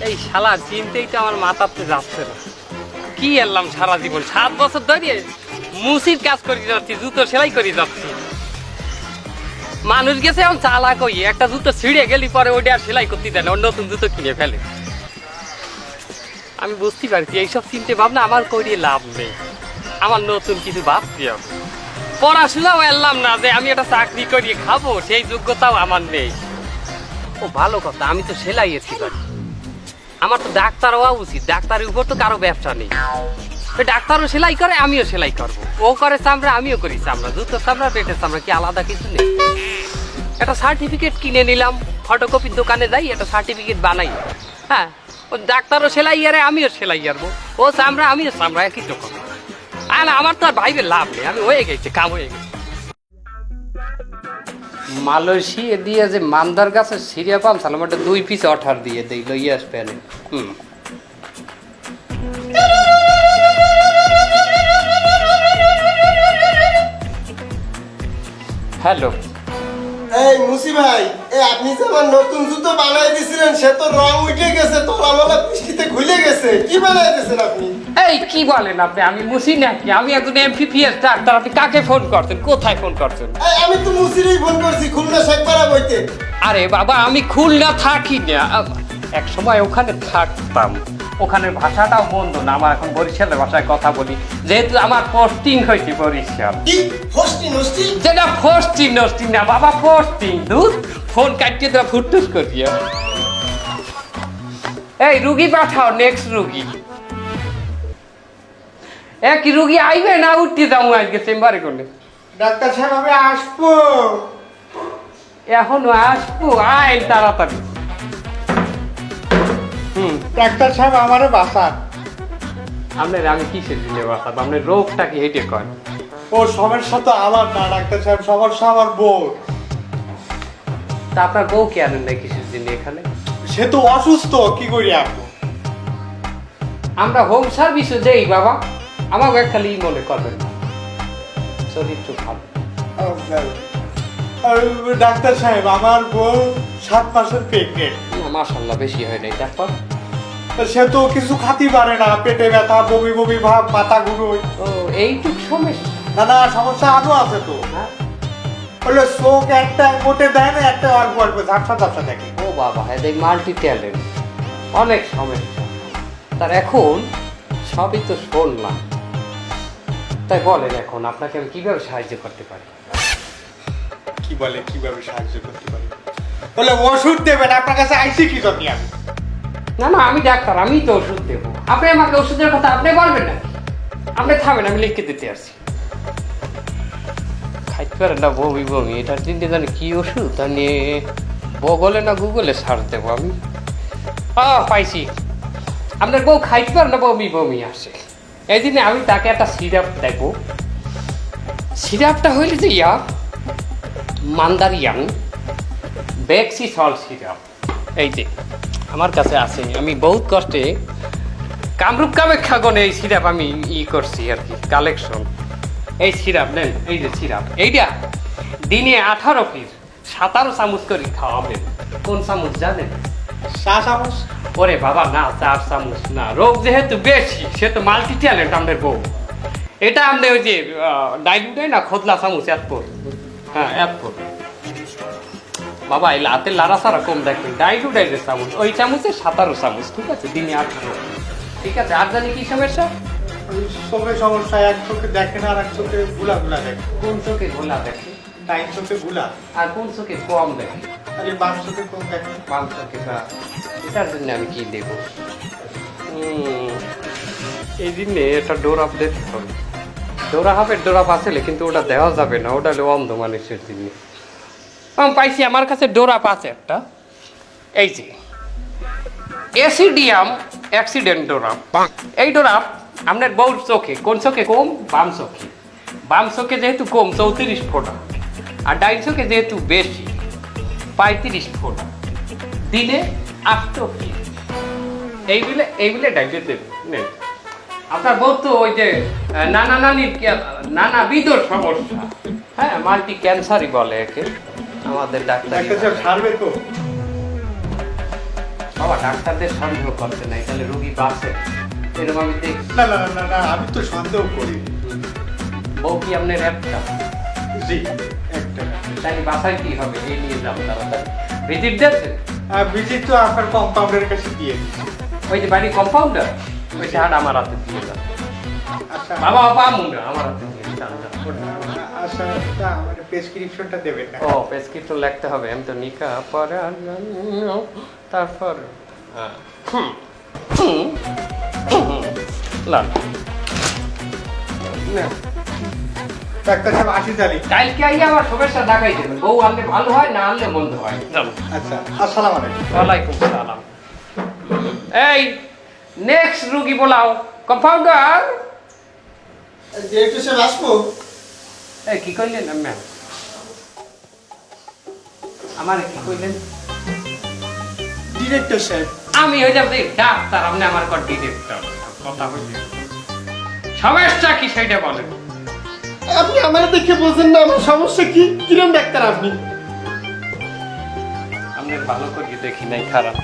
এই শালা চিনতেই তো আমার মাথাতে যাচ্ছে না। কি এলাম সারা জীবন 7 বছর ধরে মুসির কাজ করে যাচ্ছি, জুতো সেলাই করে যাচ্ছি। মানুষ গেছে এখন চালাক হই, একটা জুতো ছিঁড়ে গেলি পরে ওইটা আর সেলাই করতে দেয় না, ওর নতুন জুতো কিনে ফেলে। আমি বুঝতে পারছি এইসব চিন্তা ভাবনা আমার করিয়ে লাভ নেই, আমার নতুন কিছু ভাবতে হবে। পড়াশোনাও এলাম না যে আমি একটা চাকরি করিয়ে খাবো, সেই যোগ্যতাও আমার নেই। ও ভালো কথা, আমি তো সেলাইয়েছি পারি, আমার তো ডাক্তার হওয়া উচিত। ডাক্তারের উপর তো কারো ব্যবসা নেই, ওই ডাক্তারও সেলাই করে, আমিও সেলাই করবো। ও করে চামড়া, আমিও করি চামড়া। জুতো চামড়া, পেটের চামড়া, কি আলাদা কিছু নেই? একটা সার্টিফিকেট কিনে নিলাম, ফটোকপির দোকানে যাই, একটা সার্টিফিকেট বানাই। হ্যাঁ, ও ডাক্তারও সেলাই আরে, আমিও সেলাই করবো। ও চামড়া, আমিও চামড়া, একই রকম। আর আমার তো আর ভাইবের লাভ নেই, আমি হয়ে গেছে, কাম হয়ে গেছে। মালয়েশিয়া দিয়ে যে মান্দার গাছের সিরিয়া পাম সালাম, একটা 2 পিস অঠার দিয়ে দেই, লইয়া আসবেন। হ্যালো, এই মুসি ভাই, আপনি যে আমার নতুন জুতো বানাই দিয়েছিলেন, সে তো রং উঠে গেছে, তোলামলা বৃষ্টিতে খুলে গেছে। কি বানাই দিয়েছেন আপনি? এই কি বলেন আপনি? আমি মুসি নাকি? আমি একজন এমপিপিএস ডাক্তার। আপনি কাকে ফোন করছেন? কোথায় ফোন করছেন? আমি তো মুসিরই ফোন করছি, খুলনা শেখপাড়া বইতে। আরে বাবা, আমি খুলনা থাকি না, এক সময় ওখানে থাকতাম। ওখানের ভাষাটাও বন্ধ না, আমার এখন বরিশালের ভাষায় কথা বলি, যেহেতু আমার পোস্টিং হয়েছে বরিশাল। কি হোস্টি নষ্টি? যেটা পোস্টিং নষ্টিং না বাবা, পোস্টিং। দুধ ফোন কাটিয়ে দেওয়া ফুটুস করিয়া। এই রুগী পাঠাও, নেক্সট রুগী। এক রুগী আইবে না, উঠতে যাবো আজকে চেম্বারে করলে। ডাক্তার সাহেব আমি আসবো। এখনো আসবো? আয় তাড়াতাড়ি। ডাক্তার সাহেব আমারও বাঁচান। আপনার আমি কিসের দিনে বাঁচাবো? আপনার রোগটা কি হেঁটে কর? ও সমস্যা তো আমার না ডাক্তার সাহেব, সমস্যা আমার বউ। তা আপনার বউ কে আনেন না কিসের দিনে এখানে? সে তো অসুস্থ, কি করি আপনি? আমরা হোম সার্ভিসও দেই বাবা, আমাকে খালি মনে করবেন না, চরিত্র ভালো। ডাক্তার সাহেব আমার বউ 7 মাসের প্রেগনেন্ট। মাশাআল্লাহ, বেশি হয় নাই। তারপর? সে তো কিছু খাতি পারে না, পেটে ব্যথা, বমি বমি ভাব, মাথা ঘুরোয়। ও এইটুক সমস্যা? না না, সমস্যা আরো আছে তো। হ্যাঁ, বলে চোখ একটা মোটে দেয় না, একটা অল্প অল্প ঝাপসা ঝাপসা দেখে। ও বাবা, এদের মাল্টি ট্যালেন্ট, অনেক সমস্যা তার। এখন সবই তো শুনলাম, তাই বলেন এখন আপনাকে আমি কিভাবে সাহায্য করতে পারি? কি বলে কিভাবে সাহায্য করতে পারি? বলে ওষুধ দেবেন, আপনার কাছে আইসি কি জন্য আমি? না না, আমি ডাক্তার, আমি তো ওষুধ দেবো। আপনি আমাকে ওষুধের কথা আপনি বলবেন না, আপনি থামেন, আমি লিখে দিতে আসছি। খাইতে পারেন না বমি বমি, এটার চিন্তা জানি কি ওষুধ, তা নিয়ে বগলে না গুগলে সার্চ দেবো আমি। পাইছি, আপনার বউ খাইতে পারে না, বমি বমি আসে, এই জন্য আমি তাকে একটা সিরাপ দেবো। সিরাপটা হইলে যে মান্দারিয়ান বেক্সি সল সিরাপ, এই যে আমার কাছে আছে। আমি বহুত কষ্টে কামরূপ কামাখ্যাগণে এই সিরাপ আমি করছি আর কি, কালেকশন। এই সিরাপ নেন, এই যে সিরাপ, এইটা দিনে 18 পিস 17 চামচ করে খাওয়াবেন। কোন চামচ জানেন? 7 চামচ? ওরে বাবা না, 4 চামচ না, রোগ যেহেতু বেশি, সে তো মাল্টি ট্যালেন্ট আমাদের বউ। এটা আপনি ওই যে ডাইলুটাই না, খোদলা চামচ এরপর, হ্যাঁ এরপর বাবা, এই হাতে লাড়া সারা কম দেখবেন। ডাইলুটাইলের চামচ, ওই চামচে 17 চামচ, ঠিক আছে, দিনে 18। ঠিক আছে, আর জানি কি সমস্যা? চোখে সমস্যা, এক চোখে দেখে না, আর এক চোখে গুলা গুলা দেখে। কোন চোখে ঘোলা দেখে? ডাইন চোখে গুলা। আর কোন চোখে কম দেখে? আরে বাম চোখে কম দেখে। বাম চোখে। এটার জন্য আমি কি দেব? এই দিনে একটা ডোরাপ দিতে হবে। ডোরাপ আসলে কিন্তু ওটা দেওয়া যাবে না, ওটা হলো অন্ধ মানুষের জন্য। আমি পাইছি, আমার কাছে ডোরাপ আছে একটা, এই যে অ্যাসিডিয়াম অ্যাক্সিডেন্ট ডোরাপ। এই ডোরাপ আপনার বউর চোখে, কোন চোখে কম? বাম চোখে। বাম চোখে যেহেতু কম 34 ফোঁটা, আর ডাইন চোখে যেহেতু বেশি 35 ফোঁটা, দিনে 8 পিস। এইগুলো ডাইলে দেবে। আপনার বউ তো ওই যে নানা বিধর সমস্যা, হ্যাঁ, মাল্টি ক্যান্সারই বলে একে আমাদের ডাক্তার। ছাড়বে তো? বাবা ডাক্তারদের সন্দেহ করতে নাই, তাহলে রোগী বাঁচে এরকম আমি দেখি। না না না না আমি তো সন্দেহ করি। বউ কি আপনার একটা? জি একটা। তাহলে বাসায় কি হবে এই নিয়ে যাবো তাড়াতাড়ি। ভিজিট দিয়েছে? ভিজিট তো আপনার কম্পাউন্ডারের কাছে দিয়ে দিচ্ছি। ওই যে বাড়ি কম্পাউন্ডার, ওই হাট আমার হাতে দিয়ে যাবে। আচ্ছা বাবা বাবা মুন্ডা আমার হাতে দিয়ে যান। আচ্ছা তা আমার প্রেসক্রিপশনটা দেবেন না? ও প্রেসক্রিপশন লিখতে হবে, আমি তো নিকা পরে তারপর লাল ডাক্তার সাহেব আসি তাহলে। কালকে আইয়া আমার সমস্যা দেখাই দেবেন, বউ আনলে ভালো হয় না আনলে মন্দ হয়। আচ্ছা আসসালামু আলাইকুম। ওয়ালাইকুম সালাম। এই নেক্সট রুগী বলাও কম্পাউন্ডার। ডিরেক্টর সাহেব আসবো? এই কি কইলেন ম্যাম? আমার কি কইলেন? ডিরেক্টর সাহেব আমি হয়ে যাবো ডাক্তার, আপনি আমার কর ডিরেক্টর। কথা হইছে, সমস্যা কি সেটা বলেন। আপনি আমার দেখে বলছেন না আমার সমস্যা কি? কিরম ডাক্তার আপনি? আপনার ভালো করে দেখি নাই, খারাপ।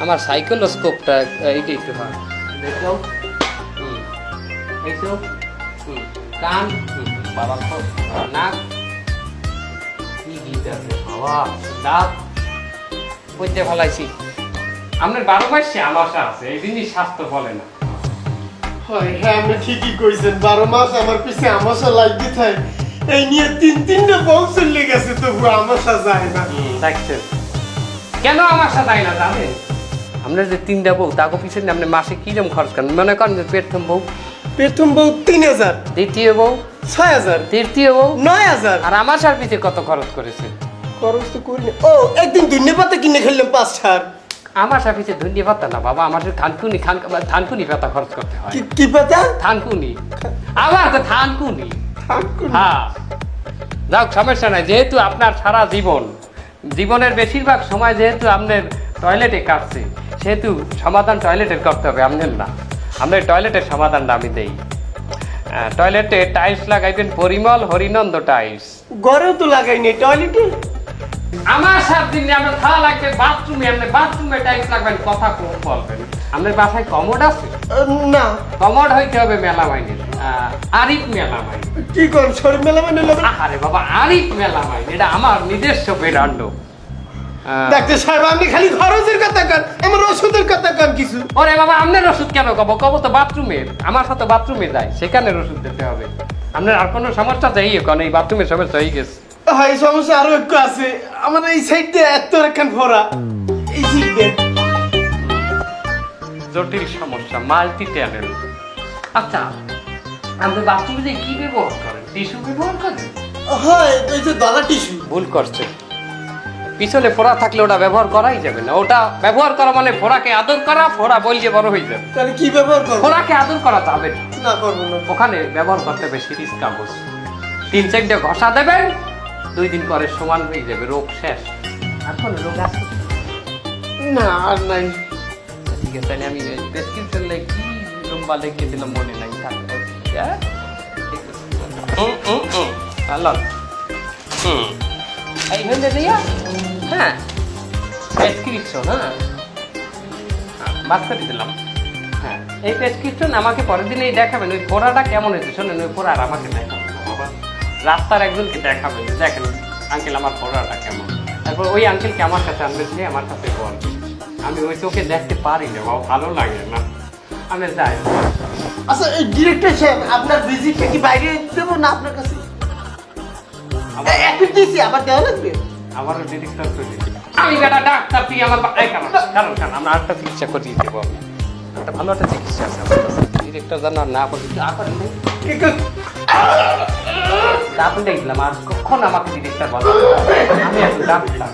আমার সাইকোলস্কোপটা এইটা একটু হয় দেখো। এইসো কান বাবা নাক কি গীত আছে বাবা দাঁত বলতে ফলাইছি। আপনার 12 মাসে আমাশা আছে, এই জিনিস স্বাস্থ্য বলে না। হয় হ্যাঁ আপনি ঠিকই কইছেন, 12 মাস আমার পিছে আমাশা লাগতে থাকে। এই নিয়ে তিনটা বউ চলে গেছে তবু আমাশা যায় না। দেখছেন কেন আমাশা যায় না জানেন? আপনার যে 3টা বউ তাকে পিছনে আপনি মাসে কিরম খরচ করেন? মনে করেন যে প্রথম বউ 3000, দ্বিতীয় বউ 6000, তৃতীয় বউ 9000। আর আমার সার পিছে কত খরচ করেছে? খরচ তো করি না। ও একদিন দুনিয়া পাতা কিনে খেললাম 5 আমার সার পিছে ধন্যে পাতা না বাবা, আমার থানকুনি পাতা খরচ করতে হয়। কি পাতা? থানকুনি, আমার তো থানকুনি। থাকুন। হ্যাঁ যাক সমস্যা নাই, যেহেতু আপনার সারা জীবনের বেশিরভাগ সময় যেহেতু আপনার টয়লেটে কাটছে, সেহেতু সমাধান টয়লেটের করতে হবে, আপনার না। আপনার টয়লেটের সমাধানটা আমি দেই। টয়লেটে টাইলস লাগাইবেন পরিমল হরিনন্দ টাইলস। ঘরেও তো লাগাইনি, টয়লেটে। আমার সাত দিন আমরা খাওয়া লাগবে বাথরুমে, আপনি বাথরুমে টাইলস লাগবেন, কথা কম বলবেন। আপনার বাসায় কমোড আছে? না। কমোড হইতে হবে মেলামাইনের, আরিফ মেলামাইন। কি কর শরীর মেলা মানে লাগে? আরে বাবা আরিফ মেলামাইন, এটা আমার নিজস্ব ব্র্যান্ড। ডাক্তার সাহেব আপনি খালি খরচের কথা কন, আমার ওষুধের কথা কন কিছু। ওরে বাবা আপনার ওষুধ কেন কব তো বাথরুমের, আমার সাথে বাথরুমে যাই, সেখানে ওষুধ দিতে হবে। আপনার আর কোনো সমস্যা যাই কোন এই বাথরুমের সমস্যা হয়ে গেছে? হ্যাঁ এই সমস্যা আরো একটু আছে, আমার এই সাইড দিয়ে এত একখান ফোড়া, এই সাইড দিয়ে। জটিল সমস্যা, মাল্টি ট্যালেন্ট। আচ্ছা আপনি বাথরুমে যে কি ব্যবহার করেন? টিস্যু ব্যবহার করেন? হয় ওই যে দলা টিস্যু। ভুল করছে, পিছনে ফোড়া থাকলে ওটা ব্যবহার করাই যাবে না। ওটা ব্যবহার করা মানে ফোড়াকে আদর করা, ফোড়া বলছে বড় হয়ে যাবে। তাহলে কি ব্যবহার করবো? ফোড়াকে আদর করা যাবে না, না করবো না। ওখানে ব্যবহার করতে হবে সিরিজ কাগজ। 3-4টা ঘষা দেবেন, 2 দিন পরে সমান হয়ে যাবে, রোগ শেষ। এখন রোগ আছে না আর নাই। ঠিক আছে, তাহলে আমি প্রেসক্রিপশন কি লম্বা লিখে দিলাম মনে নাই থাকবে। হ্যাঁ ঠিক আছে। হ্যালো এই হলে দিয়া হ্যাঁ প্রেসক্রিপশন, হ্যাঁ বাদ করে দিলাম। হ্যাঁ এই প্রেসক্রিপশন আমাকে পরের দিনেই দেখাবেন। ওই ফোড়াটা কেমন হয়েছে শোনেন, ওই ফোড়া আর আমাকে দেখাবেন, রাস্তার একজনকে দেখাবেন, দেখেন আঙ্কেল আমার ফোড়াটা কেমন। তারপর ওই আঙ্কেলকে আমার কাছে আনবেন, সে আমার কাছে বলবে। আমি ওই চোখে দেখতে পারি না বাবা, ভালো লাগে না, আমি যাই। আচ্ছা এই ডিরেক্টর সাহেব আপনার ভিজিটটা কি বাইরে দেবো না আপনার কাছে? এখন দিয়েছি আবার দেওয়া লাগবে? আমারও ডিরেক্টর করে দিচ্ছি আমি, বেটা ডাক্তার তুই আমার কারণ আমরা একটা চিকিৎসা করিয়ে দেবো। আমি একটা ভালো একটা চিকিৎসা আছে আমার কাছে, ডিরেক্টর জানার না করি আপনি দেখলাম আর কখন আমাকে ডিরেক্টর বলা, আমি এখন ডাক্তার।